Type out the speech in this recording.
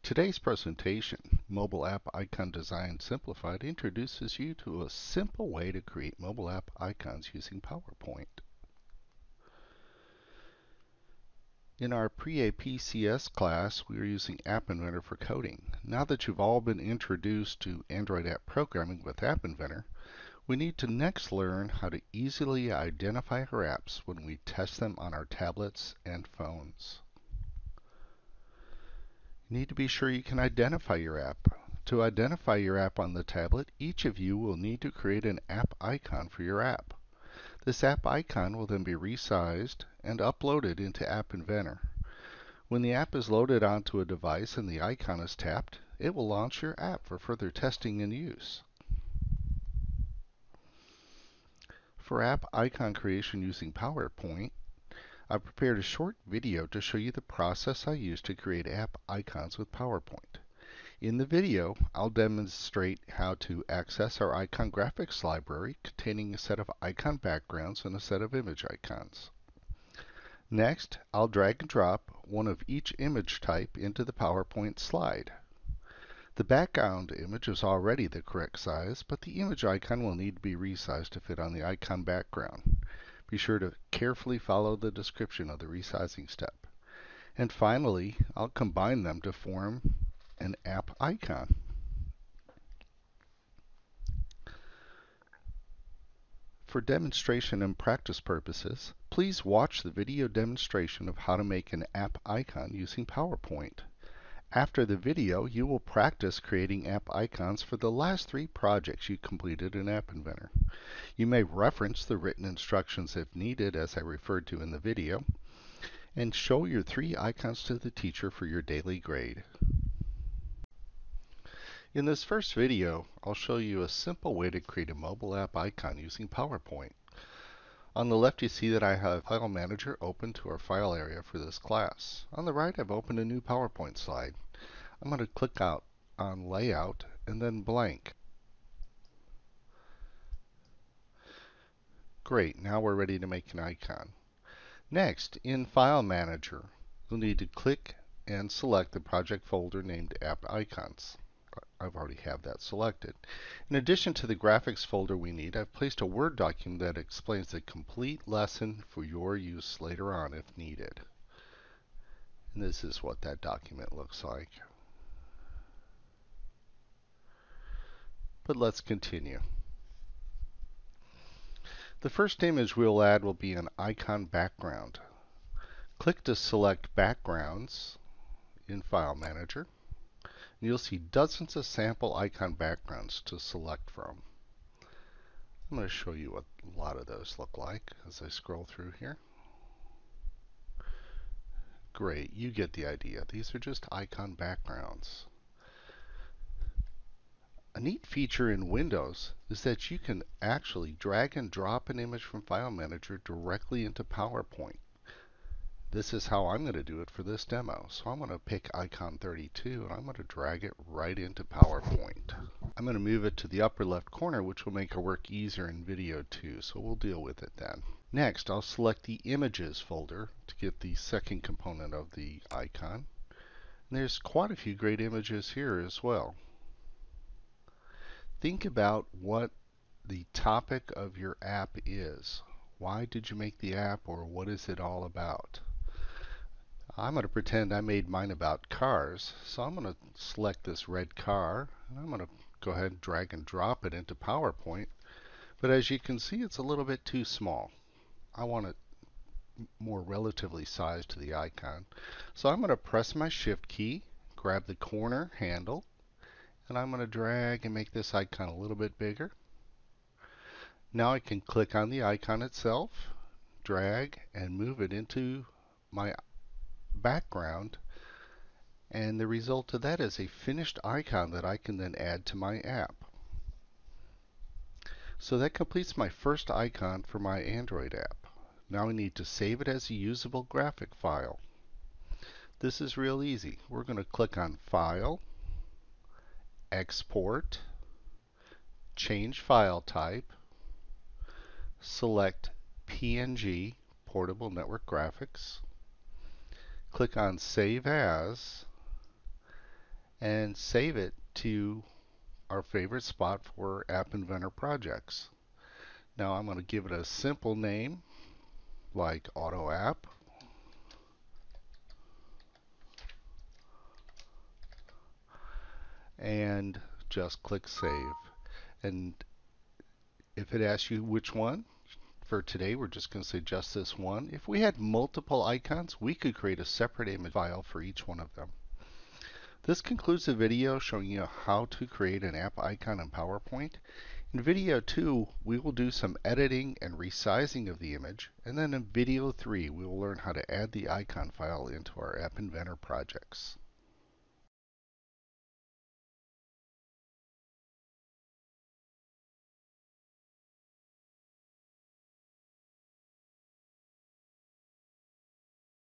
Today's presentation, Mobile App Icon Design Simplified, introduces you to a simple way to create mobile app icons using PowerPoint. In our pre-APCS class, we are using App Inventor for coding. Now that you've all been introduced to Android app programming with App Inventor, we need to next learn how to easily identify our apps when we test them on our tablets and phones. You need to be sure you can identify your app. To identify your app on the tablet, each of you will need to create an app icon for your app. This app icon will then be resized and uploaded into App Inventor. When the app is loaded onto a device and the icon is tapped, it will launch your app for further testing and use. For app icon creation using PowerPoint, I've prepared a short video to show you the process I use to create app icons with PowerPoint. In the video, I'll demonstrate how to access our icon graphics library containing a set of icon backgrounds and a set of image icons. Next, I'll drag and drop one of each image type into the PowerPoint slide. The background image is already the correct size, but the image icon will need to be resized to fit on the icon background. Be sure to carefully follow the description of the resizing step. And finally, I'll combine them to form an app icon. For demonstration and practice purposes, please watch the video demonstration of how to make an app icon using PowerPoint. After the video, you will practice creating app icons for the last 3 projects you completed in App Inventor. You may reference the written instructions if needed, as I referred to in the video, and show your 3 icons to the teacher for your daily grade. In this first video, I'll show you a simple way to create a mobile app icon using PowerPoint. On the left, you see that I have File Manager open to our file area for this class. On the right, I've opened a new PowerPoint slide. I'm going to click out on Layout and then Blank. Great, now we're ready to make an icon. Next, in File Manager, you'll need to click and select the project folder named App Icons. I've already have that selected. In addition to the graphics folder we need, I've placed a Word document that explains the complete lesson for your use later on if needed. And this is what that document looks like. But let's continue. The first image we'll add will be an icon background. Click to select Backgrounds in File Manager. You'll see dozens of sample icon backgrounds to select from. I'm going to show you what a lot of those look like as I scroll through here. Great, you get the idea. These are just icon backgrounds. A neat feature in Windows is that you can actually drag and drop an image from File Manager directly into PowerPoint. This is how I'm going to do it for this demo. So I'm going to pick icon 32 and I'm going to drag it right into PowerPoint. I'm going to move it to the upper left corner, which will make our work easier in video too, so we'll deal with it then. Next, I'll select the Images folder to get the second component of the icon. And there's quite a few great images here as well. Think about what the topic of your app is. Why did you make the app, or what is it all about? I'm going to pretend I made mine about cars, so I'm going to select this red car, and I'm going to go ahead and drag and drop it into PowerPoint. But as you can see, it's a little bit too small. I want it more relatively sized to the icon. So I'm going to press my Shift key, grab the corner handle, and I'm going to drag and make this icon a little bit bigger. Now I can click on the icon itself, drag, and move it into my background, and the result of that is a finished icon that I can then add to my app. So that completes my first icon for my Android app. Now I need to save it as a usable graphic file. This is real easy. We're going to click on File, Export, change file type, select PNG, Portable Network Graphics, click on Save As, and save it to our favorite spot for App Inventor projects. Now I'm going to give it a simple name like Auto App. And just click Save. And if it asks you which one, for today we're just going to say just this one. If we had multiple icons, we could create a separate image file for each one of them. This concludes the video showing you how to create an app icon in PowerPoint. In video 2, we will do some editing and resizing of the image, and then in video 3, we will learn how to add the icon file into our App Inventor projects.